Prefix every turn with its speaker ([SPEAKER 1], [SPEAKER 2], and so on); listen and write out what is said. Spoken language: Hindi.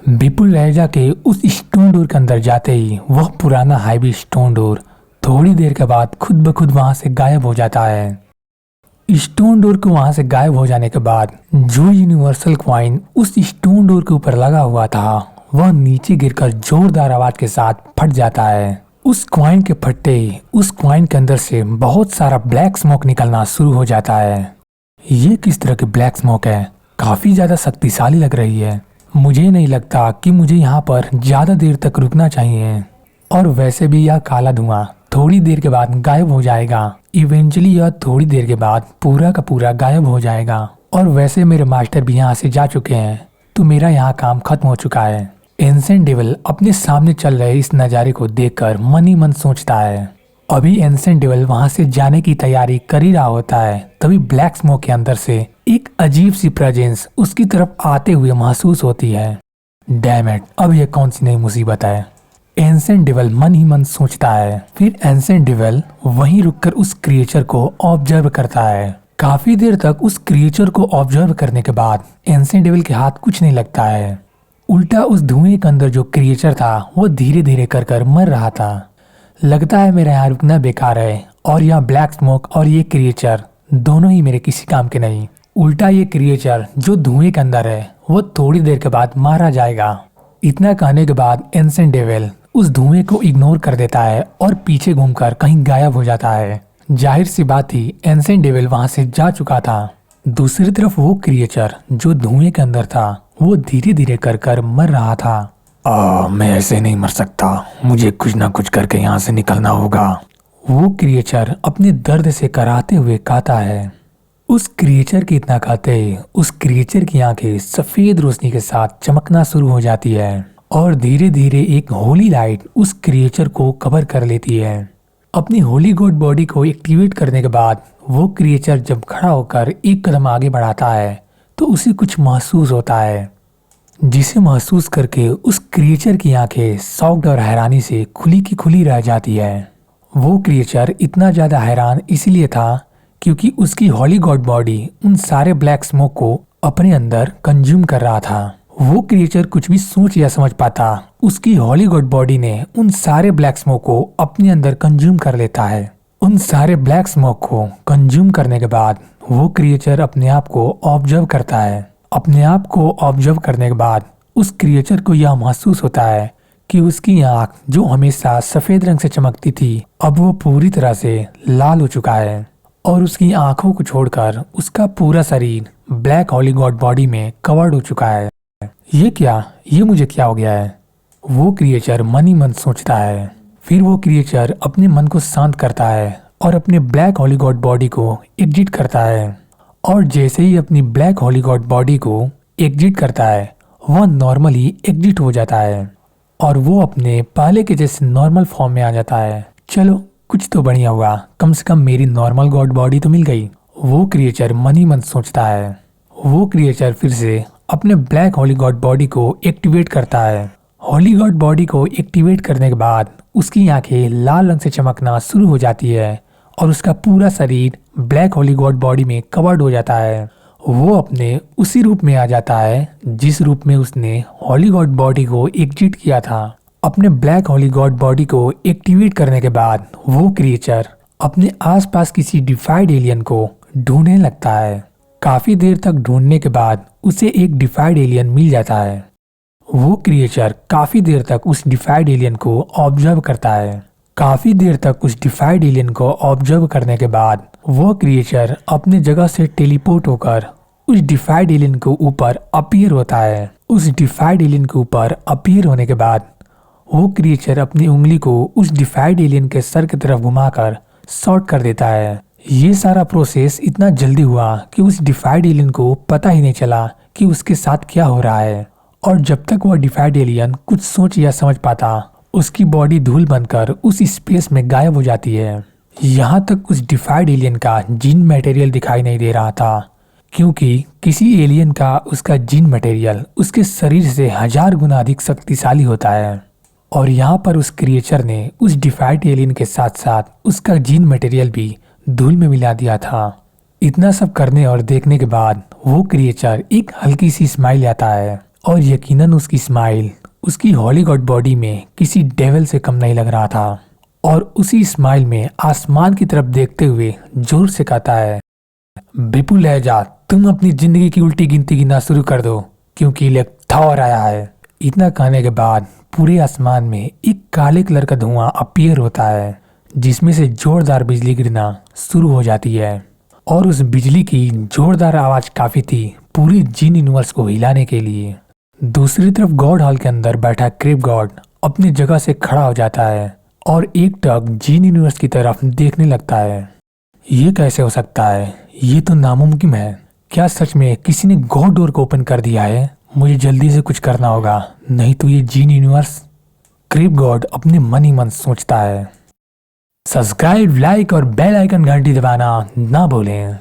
[SPEAKER 1] विपुल लहजा के उस स्टोन डोर के अंदर जाते ही वह पुराना हाईवे स्टोन डोर थोड़ी देर के बाद खुद ब खुद वहां से गायब हो जाता है। स्टोन डोर को वहां से गायब हो जाने के बाद जो यूनिवर्सल क्वाइन उस स्टोन डोर के ऊपर लगा हुआ था वह नीचे गिरकर जोरदार आवाज के साथ फट जाता है। उस क्वाइन के फटते ही उस क्वाइन के अंदर से बहुत सारा ब्लैक स्मोक निकलना शुरू हो जाता है। ये किस तरह की ब्लैक स्मोक है? काफी ज्यादा शक्तिशाली लग रही है। मुझे नहीं लगता कि मुझे यहाँ पर ज्यादा देर तक रुकना चाहिए। और वैसे भी यह काला धुआं थोड़ी देर के बाद गायब हो जाएगा। इवेंचुअली यह थोड़ी देर के बाद पूरा का पूरा गायब हो जाएगा। और वैसे मेरे मास्टर भी यहाँ से जा चुके हैं तो मेरा यहाँ काम खत्म हो चुका है। एंसेंट डेविल अपने सामने चल रहे इस नज़ारे को देखकर मन ही मन सोचता है। अभी एंसेंट डेविल वहां से जाने की तैयारी कर ही रहा होता है, तभी ब्लैक स्मोक के अंदर से एक अजीब सी प्रेजेंस उसकी तरफ आते हुए महसूस होती है। डैम इट, अब यह कौन सी नई मुसीबत है? एंसेंट डेविल मन ही मन सोचता है। फिर एंसेंट डेविल वहीं रुककर उस क्रिएचर को ऑब्जर्व करता है। काफी देर तक उस क्रिएचर को ऑब्जर्व करने के बाद एंसेंट डेविल के हाथ कुछ नहीं लगता है। उल्टा उस धुएं के अंदर जो क्रिएचर था वो धीरे धीरे कर मर रहा था। लगता है मेरा यहाँ रुकना बेकार है और यहाँ ब्लैक स्मोक और ये क्रिएचर दोनों ही मेरे किसी काम के नहीं। उल्टा ये क्रिएचर जो धुएं के अंदर है वो थोड़ी देर के बाद मारा जाएगा। इतना कहने के बाद एंसेंट डेविल उस धुएं को इग्नोर कर देता है और पीछे घूमकर कहीं गायब हो जाता है। जाहिर सी बात थी, एंसेंट डेविल वहां से जा चुका था। दूसरी तरफ वो क्रिएचर जो धुएं के अंदर था वो धीरे धीरे कर मर रहा था। मैं ऐसे नहीं मर सकता, मुझे कुछ ना कुछ करके यहाँ से निकलना होगा। वो क्रिएचर अपने दर्द से कराहते हुए कहता है। उस क्रिएचर की इतना कहते ही उस क्रिएचर की आंखें सफेद रोशनी के साथ चमकना शुरू हो जाती है और धीरे धीरे एक होली लाइट उस क्रिएचर को कवर कर लेती है। अपनी होली गॉड बॉडी को एक्टिवेट करने के बाद वो क्रिएचर जब खड़ा होकर एक कदम आगे बढ़ाता है तो उसे कुछ महसूस होता है, जिसे महसूस करके उस क्रिएचर की आंखें शॉक्ड और हैरानी से खुली की खुली रह जाती है। वो क्रिएचर इतना ज्यादा हैरान इसलिए था क्योंकि उसकी होली गॉड बॉडी उन सारे ब्लैक स्मोक को अपने अंदर कंज्यूम कर रहा था। वो क्रिएचर कुछ भी सोच या समझ पाता, उसकी होली गॉड बॉडी ने उन सारे ब्लैक स्मोक को अपने अंदर कंज्यूम कर लेता है। उन सारे ब्लैक स्मोक को कंज्यूम करने के बाद वो क्रिएचर अपने आप को ऑब्जर्व करता है। अपने आप को ऑब्जर्व करने के बाद उस क्रिएचर को यह महसूस होता है कि उसकी आंख जो हमेशा सफेद रंग से चमकती थी अब वो पूरी तरह से लाल हो चुका है और उसकी आंखों को छोड़कर उसका पूरा शरीर ब्लैक होली गॉड बॉडी में कवर्ड हो चुका है। ये क्या, ये मुझे क्या हो गया है? वो क्रिएचर मन ही मन सोचता है। फिर वो क्रिएचर अपने मन को शांत करता है और अपने ब्लैक होली गॉड बॉडी को एग्जिट करता है। और जैसे ही अपनी ब्लैक होली गॉड बॉडी को एग्जिट करता है वह नॉर्मली एग्जिट हो जाता है और वो अपने पहले के जैसे नॉर्मल फॉर्म में आ जाता है। चलो कुछ तो बढ़िया हुआ, कम से कम मेरी नॉर्मल गॉड बॉडी तो मिल गई। वो क्रिएचर मन ही मन सोचता है। वो क्रिएचर फिर से अपने ब्लैक होली गॉड बॉडी को एक्टिवेट करता है। होली गॉड बॉडी को एक्टिवेट करने के बाद उसकी आंखें लाल रंग से चमकना शुरू हो जाती है और उसका पूरा शरीर ब्लैक होली गॉड बॉडी में कवर्ड हो जाता है। वो अपने उसी रूप में आ जाता है जिस रूप में उसने होली गॉड बॉडी को एग्जिट किया था। अपने ब्लैक होली गॉड बॉडी को एक्टिवेट करने के बाद वो क्रिएचर अपने आसपास किसी डिफाइड एलियन को ढूंढने लगता है। काफी देर तक ढूंढने के बाद उसे एक डिफाइड एलियन मिल जाता है। वो क्रिएचर काफी देर तक उस डिफाइड एलियन को ऑब्जर्व करता है। काफी देर तक उस डिफाइड एलियन को ऑब्जर्व करने के बाद वो क्रिएचर अपने जगह से टेलीपोर्ट होकर उस डिफाइड एलियन के ऊपर अपीयर होता है। उस डिफाइड एलियन के ऊपर अपीयर होने के बाद वो क्रिएचर अपनी उंगली को उस डिफाइड एलियन के सर की तरफ घुमाकर शॉर्ट कर देता है। ये सारा प्रोसेस इतना जल्दी हुआ कि उस डिफाइड एलियन को पता ही नहीं चला कि उसके साथ क्या हो रहा है। और जब तक वह डिफाइड एलियन कुछ सोच या समझ पाता उसकी बॉडी धूल बनकर उस स्पेस में गायब हो जाती है। यहाँ तक उस डिफाइड एलियन का जीन मटेरियल दिखाई नहीं दे रहा था क्योंकि किसी एलियन का उसका जीन मटेरियल उसके शरीर से 1000 गुना अधिक शक्तिशाली होता है। और यहाँ पर उस क्रिएचर ने उस डिफाइड एलियन के साथ साथ उसका जीन मटेरियल भी धूल में मिला दिया था। इतना सब करने और देखने के बाद वो क्रिएचर एक हल्की सी स्माइल आता है और यकीनन उसकी स्माइल उसकी हॉलीवुड बॉडी में किसी डेविल से कम नहीं लग रहा था। और उसी स्माइल में आसमान की तरफ देखते हुए जोर से कहता है, विपुल लहजा, तुम अपनी जिंदगी की उल्टी गिनती गिनना शुरू कर दो क्योंकि इलेक्ट थॉर आया है। इतना कहने के बाद पूरे आसमान में एक काले कलर का धुआं अपीयर होता है जिसमें से जोरदार बिजली गिरना शुरू हो जाती है। और उस बिजली की जोरदार आवाज काफी थी पूरे जीन यूनिवर्स को हिलाने के लिए। दूसरी तरफ गॉड हॉल के अंदर बैठा क्रिप गॉड अपनी जगह से खड़ा हो जाता है और एक टक जीन यूनिवर्स की तरफ देखने लगता है। ये कैसे हो सकता है? ये तो नामुमकिन है। क्या सच में किसी ने गॉड डोर को ओपन कर दिया है? मुझे जल्दी से कुछ करना होगा, नहीं तो ये जीन यूनिवर्स। क्रिप गॉड अपने मन ही मन सोचता है। सब्सक्राइब, लाइक और बेल आइकन घंटी दबाना ना भूलें।